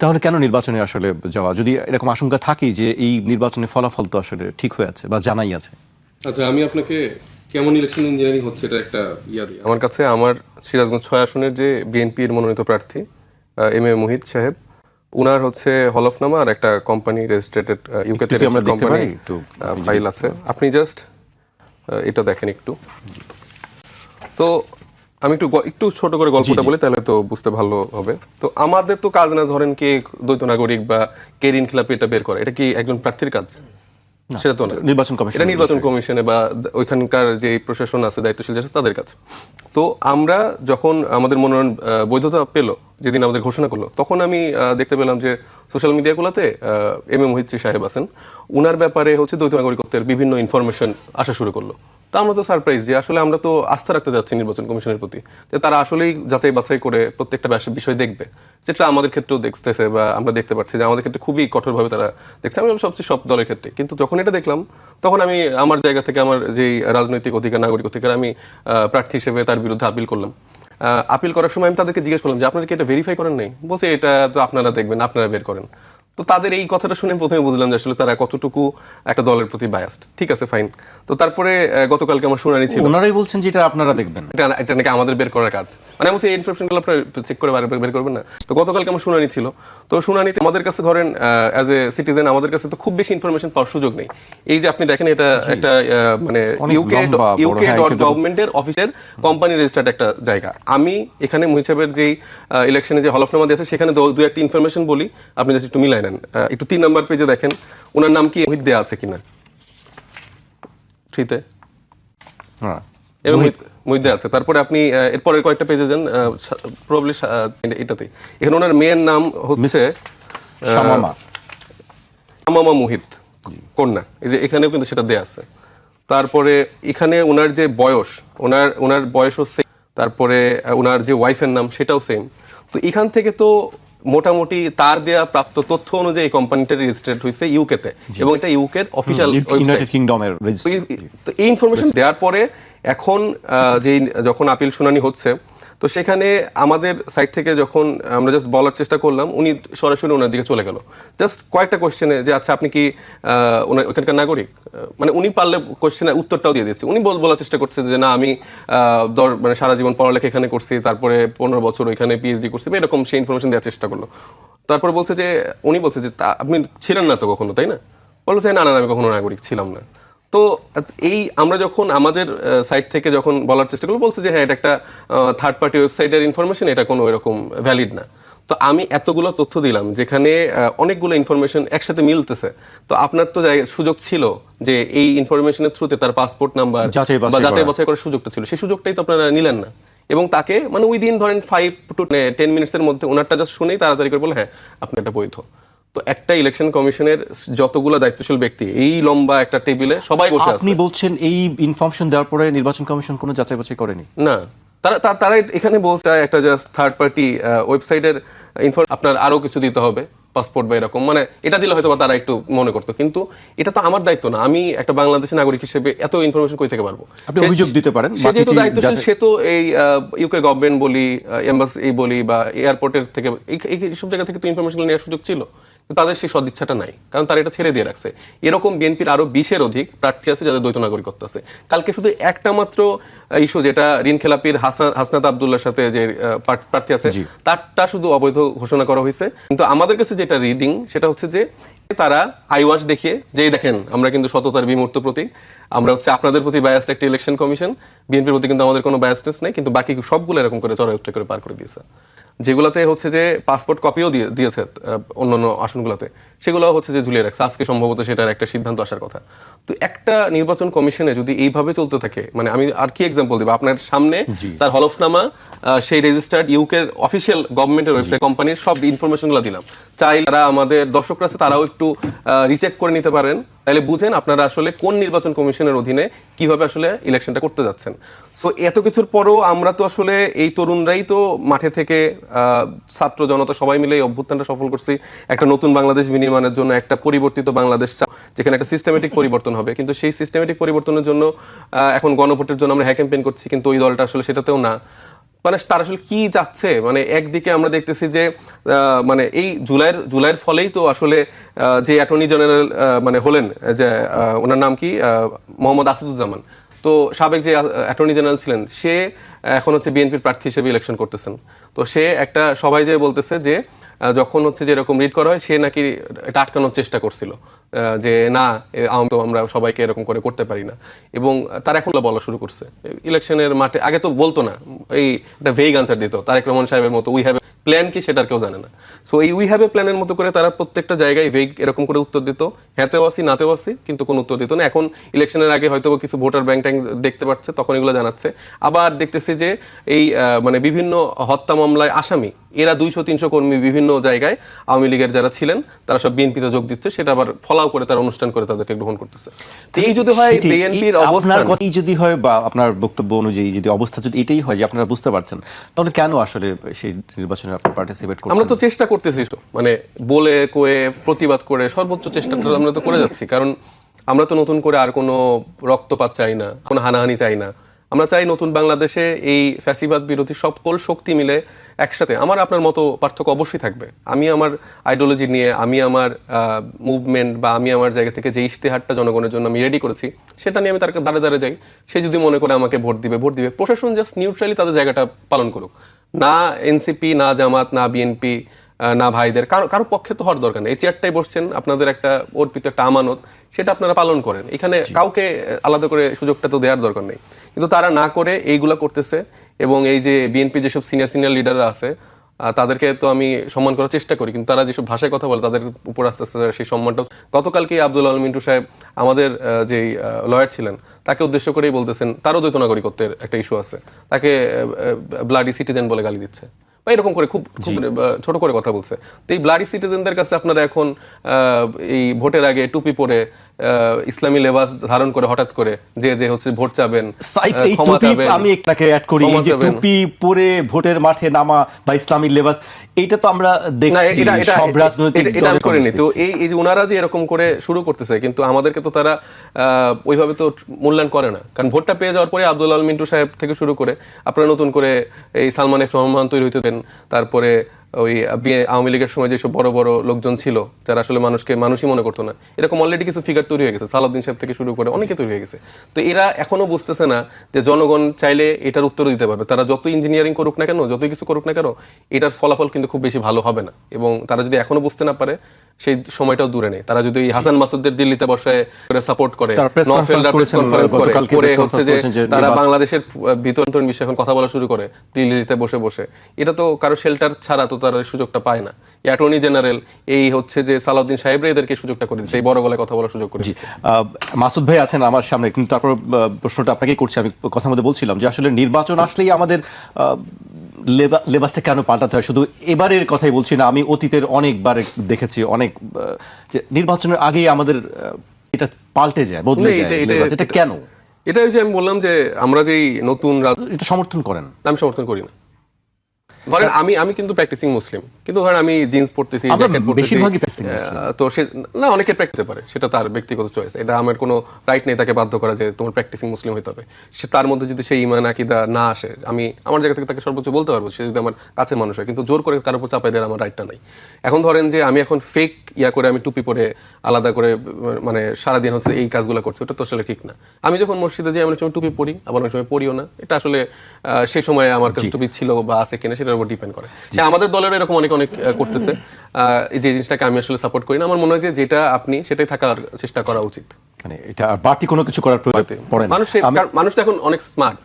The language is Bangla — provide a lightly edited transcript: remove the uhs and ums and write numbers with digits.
তাহলে কেন নির্বাচনে আসলে যাওয়া, যদি এরকম আশঙ্কা থাকেই যে এই নির্বাচনের ফলাফল তো আসলে ঠিক হয়ে আছে বা জানাই আছে? আচ্ছা, আমি আপনাকে কেমন ইলেকশন ইঞ্জিনিয়ারিং হচ্ছে এটা একটা দিই। আমার কাছে আমার সিরাজগঞ্জ 6 আসনের যে বিএনপির মনোনীত প্রার্থী এম এ মুহিত সাহেব, উনার হচ্ছে হলফনামা আর একটা কোম্পানি রেজিস্ট্রেটেড ইউকেতে কোম্পানি ফাইল আছে। আপনি জাস্ট এটা দেখেন একটু। তো আমি একটু ছোট করে গল্পটা বলি, তাহলে তো বুঝতে ভালো হবে। তো আমাদের তো কাজ না ধরেন কে দ্বৈত নাগরিক বা কে ঋণ খেলাপি এটা বের করে, এটা কি একজন প্রার্থীর কাজ? সেটা তো না, এটা নির্বাচন কমিশনে বা ওইখানকার যে প্রশাসন আছে, দায়িত্বশীল আছে, তাদের কাছে। তো আমরা যখন আমাদের মনোনয়ন বৈধতা পেল, যেদিন আমাদের ঘোষণা করলো, তখন আমি দেখতে পেলাম যে সোশ্যাল মিডিয়াগুলোতে এম এ মোহিত সাহেব আছেন, উনার ব্যাপারে হচ্ছে দ্বৈত নাগরিকত্বের বিভিন্ন ইনফরমেশন আসা শুরু করলো। তা আমরা তো সারপ্রাইজ যে আসলে আমরা তো আস্থা রাখতে যাচ্ছি নির্বাচন কমিশনের প্রতি, যে তারা আসলেই যাচাই বাছাই করে প্রত্যেকটা বিষয় দেখবে, যেটা আমাদের ক্ষেত্রেও দেখতেছে বা আমরা দেখতে পাচ্ছি যে আমাদের ক্ষেত্রে খুবই কঠোরভাবে তারা দেখছে, আমি সবচেয়ে সব দলের ক্ষেত্রে। কিন্তু যখন এটা দেখলাম, তখন আমি আমার জায়গা থেকে আমার যেই রাজনৈতিক অধিকার, নাগরিক অধিকার, আমি প্রার্থী হিসেবে তার বিরুদ্ধে আপিল করলাম। আপিল করার সময় আমি তাদেরকে জিজ্ঞেস করলাম যে আপনারা কি এটা ভেরিফাই করেন নাই? বলছে এটা তো আপনারা দেখবেন, আপনারা বের করেন। তো তাদের এই কথাটা শুনে প্রথমে বুঝলাম যে আসলে তারা কতটুকু একটা দলের প্রতি বায়াসড। ঠিক আছে, ফাইন। তো তারপরে গতকালকে আমার শুনানি ছিল, ওনারাই বলছেন যে এটা আপনারা দেখবেন, এটা নাকি আমাদের বের করার কাজ। মানে বলছি এই ইনফরমেশনগুলো আপনারা চেক করে বের করবেন না। তো গতকালকে আমার শুনানি ছিল। তো শুনানিতে আমাদের কাছে ধরেন অ্যাজ এ সিটিজেন আমাদের কাছে তো খুব বেশি ইনফরমেশন পাওয়ার সুযোগ নেই। এই যে আপনি দেখেন, এটা একটা মানে ইউকে.গভর্নমেন্টের অফিসের কোম্পানি রেজিস্টার্ড একটা জায়গা। আমি এখানে মুহিত সাহেবের যেই ইলেকশনে যে হলফনামা দিয়েছে, সেখানে দু একটা ইনফরমেশন বলি, আপনি জাস্ট একটু মিলাই নেন। একটু 3 নাম্বার পেজে দেখেন ওনার নাম কি মুহিত দেয়া আছে কিনা। থ্রিতে মুহিত দেয়া আছে। তারপরে আপনি এরপরের কয়েকটা পেজে যান, প্রবাবলি এটাতে, এখানে ওনার মেয়ের নাম হচ্ছে শামামা মুহিত কন্যা, এই যে এখানেও কিন্তু সেটা দেয়া আছে। তারপরে এখানে ওনার যে বয়স, ওনার বয়সও সেম। তারপরে ওনার যে ওয়াইফের নাম সেটাও সেম। তো এখান থেকে তো মোটামুটি তার দেয়া প্রাপ্ত তথ্য অনুযায়ী কোম্পানিটা রেজিস্ট্রেড হয়েছে ইউকেতে, এবং এটা ইউকের অফিশিয়াল ইউনাইটেড কিংডমের রেজিস্ট্রি। তো এই ইনফরমেশন দেওয়ার পরে এখন যখন আপিল শুনানি হচ্ছে, তো সেখানে আমাদের সাইড থেকে যখন আমরা জাস্ট বলার চেষ্টা করলাম, উনি সরাসরি ওনার দিকে চলে গেল জাস্ট কয়েকটা কোয়েশ্চেনে, যে আচ্ছা আপনি কি ওখানকার নাগরিক? মানে উনি পারলে কোয়েশ্চেনের উত্তরটাও দিয়ে দিচ্ছে। উনি বলার চেষ্টা করছে যে না, আমি মানে সারা জীবন পড়ালেখা এখানে করছি, তারপরে 15 বছর ওইখানে পিএইচডি করছি, এরকম সে ইনফরমেশন দেওয়ার চেষ্টা করলো। তারপর বলছে যে উনি বলছে যে আপনি ছিলেন না তো কখনো, তাই না? বলছে না, আমি কখনো নাগরিক ছিলাম না। তো এই আমরা যখন আমাদের সাইট থেকে যখন বলার চেষ্টা করলো, বলছে যে হ্যাঁ, এটা একটা থার্ড পার্টি ওয়েবসাইটের ইনফরমেশন, এটা কোনো এরকম ভ্যালিড না। তো আমি এতগুলো তথ্য দিলাম, যেখানে অনেকগুলো ইনফরমেশন একসাথে মিলতেছে। তো আপনার তো সুযোগ ছিল যে এই ইনফরমেশনের থ্রুতে তার পাসপোর্ট নাম্বার বা যাচাই বাছাই করার সুযোগটা ছিল, সেই সুযোগটাই তো আপনারা নিলেন না। এবং তাকে মানে উইদিন ধরেন 5 to 10 মিনিটসের মধ্যে ওনারটা জাস্ট শুনেই তাড়াতাড়ি করে বলে হ্যাঁ, আপনি এটা বৈধ। তো একটা ইলেকশন কমিশনের যতগুলো দায়িত্বশীল ব্যক্তি, এই লম্বা একটা টেবিলে সবাই বসে আছে। আপনি বলছেন এই ইনফরমেশন দেওয়ার পরে নির্বাচন কমিশন কোনো যাচাই বাছাই করেনি? না, তারা এখানে বলছে একটা জাস্ট থার্ড পার্টি ওয়েবসাইটের আপনার আরো কিছু দিতে হবে, পাসপোর্ট বা এরকম, মানে এটা দিলে হয়তো তারা একটু মনে করতো। কিন্তু এটা তো আমার দায়িত্ব না। আমি একটা বাংলাদেশি নাগরিক হিসেবে এত ইনফরমেশন কই থেকে পারবো? আপনি অভিযোগ দিতে পারেন, সে যেহেতু দায়িত্বশীল, সে তো এই ইউকে গভর্নমেন্ট বলি, এম্বাসি বলি বা এয়ারপোর্টের থেকে এইসব জায়গা থেকে তো ইনফরমেশন নেওয়ার সুযোগ ছিল। তাদের সেই সদিচ্ছাটা নাই, কারণ তারা এটা ছেড়ে দিয়ে রাখছে। এরকম বিএনপির আরো 20-এর অধিক প্রার্থী আছে যাদের দ্বৈত নাগরিকত্ব আছে। কালকে শুধু একটা মাত্র ইস্যু, যেটা ঋণ খেলাপির হাসনাত আব্দুল্লাহর সাথে যে প্রার্থী আছে, তারটা শুধু অবৈধ ঘোষণা করা হয়েছে। কিন্তু আমাদের কাছে যেটা রিডিং, সেটা হচ্ছে যে তারা আইওয়াশ দেখিয়ে যে দেখেন আমরা কিন্তু সততার বিমূর্ত প্রতীক, আমরা হচ্ছে আপনাদের প্রতি বায়াসড একটা ইলেকশন কমিশন, বিএনপির প্রতি কিন্তু আমাদের কোনো বায়াসনেস নেই। কিন্তু বাকি সবগুলো এরকম করে চড়াই উত্তর করে পার করে দিয়েছে। যেগুলোতে হচ্ছে যে পাসপোর্ট কপিও দিয়েছে অন্যান্য আসনগুলোতে, সেগুলো হচ্ছে যে ঝুলিয়ে রাখছে। আজকে সম্ভবত সেটার একটা সিদ্ধান্ত আসার কথা। তো একটা নির্বাচন কমিশনে যদি এইভাবে চলতে থাকে, মানে আমি আর কি এক্সাম্পল দিব? আপনার সামনে তার হলফনামা, সেই রেজিস্টার্ড ইউকের অফিসিয়াল গভর্নমেন্টের ওয়েবসাইট, কোম্পানির সব ইনফরমেশনগুলো দিলাম। চাই যারা আমাদের দর্শকরা আছে তারাও একটু রিচেক করে নিতে পারেন, তাহলে বুঝেন আপনারা আসলে কোন নির্বাচন কমিশনের অধীনে কিভাবে আসলে ইলেকশনটা করতে যাচ্ছেন। সো এত কিছুর পরও আমরা তো আসলে এই তরুণরাই তো মাঠে থেকে ছাত্র জনতা সবাই মিলে এই অভ্যুত্থানটা সফল করছি একটা নতুন বাংলাদেশ বিনির্মাণের জন্য, একটা পরিবর্তিত বাংলাদেশ যেখানে একটা সিস্টেমেটিক পরিবর্তন হবে। কিন্তু সেই সিস্টেমেটিক পরিবর্তনের জন্য এখন গণভোটের জন্য আমরা হ্যাঁ ক্যাম্পেইন করছি, কিন্তু ওই দলটা আসলে সেটাতেও না। মানে তারা আসলে কি চাচ্ছে, মানে একদিকে আমরা দেখতেছি যে মানে এই জুলাইয়ের ফলেই তো আসলে যে অ্যাটর্নি জেনারেল মানে হলেন, যে ওনার নাম কি, মোহাম্মদ আসাদুজ্জামান, তো সাবেক যে অ্যাটর্নি জেনারেল ছিলেন, সে এখন হচ্ছে বিএনপির প্রার্থী হিসেবে ইলেকশন করতেছেন। তো সে একটা সবাই যে বলতেছে যে যখন হচ্ছে যে এরকম রিড করা হয়, সে নাকি এটা আটকানোর চেষ্টা করছিল, যে না আমরা সবাইকে এরকম করে করতে পারি না, এবং তারা এখন বলা শুরু করছে ইলেকশনের মাঠে। আগে তো বলতো না, এই একটা ভেগ আনসার দিত তারেক রহমান সাহেবের মতো, উই হ্যাভ প্ল্যান কি সেটার কেউ জানে না। সো এই উই হ্যাভ এ প্ল্যানের মতো করে তারা প্রত্যেকটা জায়গায় ভেগ এরকম করে উত্তর দিত, হ্যাঁতেও আসি নাতেও আসি, কিন্তু কোনো উত্তর দিত না। এখন ইলেকশনের আগে হয়তো কিছু ভোটার ব্যাংক ট্যাঙ্ক দেখতে পাচ্ছে, তখন এগুলো জানাচ্ছে। আবার দেখতেছি যে এই মানে বিভিন্ন হত্যা মামলায় আসামি এরা 200-300 কর্মী বিভিন্ন জায়গায় আওয়ামী লীগের যারা ছিলেন তারা সব বিএনপিতে যোগ দিচ্ছে, সেটা আবার ফলাও করে তারা অনুষ্ঠান করে তাদেরকে গ্রহণ করতেছে। এই যদি হয় বিএনপির অবস্থান, যদি হয় বা আপনার বক্তব্য অনুযায়ী যদি অবস্থা যদি এটাই হয় যে আপনারা বুঝতে পারছেন, তাহলে কেন আসলে সেই নির্বাচনে আপনারা পার্টিসিপেট করছেন? আমরা তো চেষ্টা করতেছি, মানে বলে কয়ে প্রতিবাদ করে সর্বোচ্চ চেষ্টাটা আমরা তো করে যাচ্ছি, কারণ আমরা তো নতুন করে আর কোনো রক্তপাত চাই না, কোনো হানাহানি চাই না। আমরা চাই নতুন বাংলাদেশে এই ফ্যাসিবাদ বিরোধী সকল শক্তি মিলে একসাথে। আমার আপনার মতো পার্থক্য অবশ্যই থাকবে, আমি আমার আইডিওলজি নিয়ে, আমি আমার মুভমেন্ট বা আমি আমার জায়গা থেকে যে ইশতেহারটা জনগণের জন্য আমি রেডি করেছি, সেটা নিয়ে আমি তার দাঁড়ে দাঁড়ে যাই। সে যদি মনে করে আমাকে ভোট দিবে, প্রশাসন জাস্ট নিউট্রালি তাদের জায়গাটা পালন করুক, না এনসিপি, না জামাত, না বিএনপি, না ভাইদের কারো পক্ষে তো হওয়ার দরকার নেই। এই চেয়ারটাই বসছেন, আপনাদের একটা অর্পিত একটা আমানত, সেটা আপনারা পালন করেন। এখানে কাউকে আলাদা করে সুযোগটা তো দেওয়ার দরকার নেই, কিন্তু তারা না করে এইগুলা করতেছে। এবং এই যে বিএনপি যেসব সিনিয়র লিডাররা আছে, তাদেরকে তো আমি সম্মান করার চেষ্টা করি, কিন্তু তারা যেসব ভাষায় কথা বলে তাদের উপর আস্তে আস্তে সেই সম্মানটা। গতকালকে আব্দুল আল মিন্টু সাহেব আমাদের যে লয়ার ছিলেন, তাকে উদ্দেশ্য করেই বলতেছেন তারও দ্বৈত নাগরিকত্বের একটা ইস্যু আছে, তাকে ব্লাডি সিটিজেন বলে গালি দিচ্ছে, বা এরকম করে খুব ছোট করে কথা বলছে। তো এই ব্লাডি সিটিজেনদের কাছে আপনারা এখন এই ভোটের আগে টুপি পরে ইসলামী লেবাস ধারণ করে হঠাৎ করে যে হচ্ছে ভোট চাবেন, ক্ষমা চাবেন, আমি একটাকে অ্যাড করি, এই যে টুপি পরে ভোটের মাঠে নামা বা ইসলামী লেবাস, এটা তো আমরা দেখছি সব রাজনৈতিক দলে করেনি। তো এই যে ওনারা যে এরকম করে শুরু করতেছে, কিন্তু আমাদেরকে তো তারা ওইভাবে তো মূল্যায়ন করে না, কারণ ভোটটা পেয়ে যাওয়ার পরে আব্দুল আল মিন্টু সাহেব থেকে শুরু করে আপনারা নতুন করে এই সালমান এফ রহমান তৈরি হইতে দেন, তারপরে ওই আওয়ামী লীগের সময় যেসব বড় বড় লোকজন ছিল যারা আসলে মানুষই মনে করতো না, এরকম অলরেডি কিছু ফিগার তৈরি হয়ে গেছে, সালাউদ্দিন সাহেব থেকে শুরু করে অনেকে তৈরি হয়ে গেছে। তো এরা এখনো বুঝতেছে না যে জনগণ চাইলে এটার উত্তর দিতে পারবে। তারা যত ইঞ্জিনিয়ারিং করুক না কেন, যতই কিছু করুক না কেন, এটার ফলাফল কিন্তু খুব বেশি ভালো হবে না। এবং তারা যদি এখনো বুঝতে না পারে, সেই সময়টাও দূরে নেই। তারা যদি হাসান মাসুদদের দিল্লিতে বসে সাপোর্ট করে, হচ্ছে যে তারা বাংলাদেশের ভিতর বিষয়ে এখন কথা বলা শুরু করে দিল্লিতে বসে বসে, এটা তো কারো শেল্টার ছাড়া তো তারা সুযোগটা পায় না। অ্যাটর্নি জেনারেল এই হচ্ছে যে সালাউদ্দিন সাহেবরা এদেরকে সুযোগটা করে দিচ্ছে, এই বড় গলায় কথা বলার সুযোগ করে দিচ্ছে। মাসুদ ভাই আছেন আমার সামনে, কিন্তু তারপর প্রশ্নটা আপনাকেই করছি। আমি কথার মধ্যে বলছিলাম যে আসলে নির্বাচন আসলেই আমাদের লেবাসটা কেন পাল্টাতে হয়? শুধু এবারের কথাই বলছি না, আমি অতীতের অনেকবার দেখেছি, অনেক যে নির্বাচনের আগেই আমাদের এটা পাল্টে যায়, বদলে যায়। এটা কেন? এটা হচ্ছে আমি বললাম যে আমরা যেই নতুন এটা সমর্থন করেন, আমি সমর্থন করি না। ধরেন আমি কিন্তু প্র্যাকটিসিং মুসলিম, কিন্তু ধরেন আমি জিন্স পড়তেছি, তো সে না, অনেকে প্র্যাকটিস পারে, সেটা তার ব্যক্তিগত চয়েস, এটা আমার কোনো রাইট নেই তাকে বাধ্য করা যে তোমার প্র্যাকটিসিং মুসলিম হতে হবে। সে তার মধ্যে যদি সেই ঈমান আকীদা না আসে, আমি আমার জায়গা থেকে তাকে সর্বোচ্চ বলতে পারবো, সে যদি আমার কাছের মানুষ হয়, কিন্তু জোর করে কারোর উপর চাপাই দেওয়ার আমার রাইটটা নাই। এখন ধরেন যে আমি এখন ফেক করে আমি টুপি পরে আলাদা করে মানে সারাদিন হচ্ছে এই কাজগুলো করছি, ওটা তো আসলে ঠিক না। আমি যখন মসজিদে যাই, অনেক সময় টুপি পরি, আবার অনেক সময় পরিও না। এটা আসলে সেই সময় আমার কাছে টুপি ছিল বা আছে কিনা সেটার উপর ডিপেন্ড করে। আমাদের দলের এরকম অনেক করতেছে, এই যে জিনিসটাকে আমি আসলে সাপোর্ট করি না। আমার মনে হয় যে যেটা আপনি সেটাই থাকার চেষ্টা করা উচিত, মানে এটা বাড়তি কোনো কিছু করার প্রয়োজন পড়ে না। মানুষ তো এখন অনেক স্মার্ট,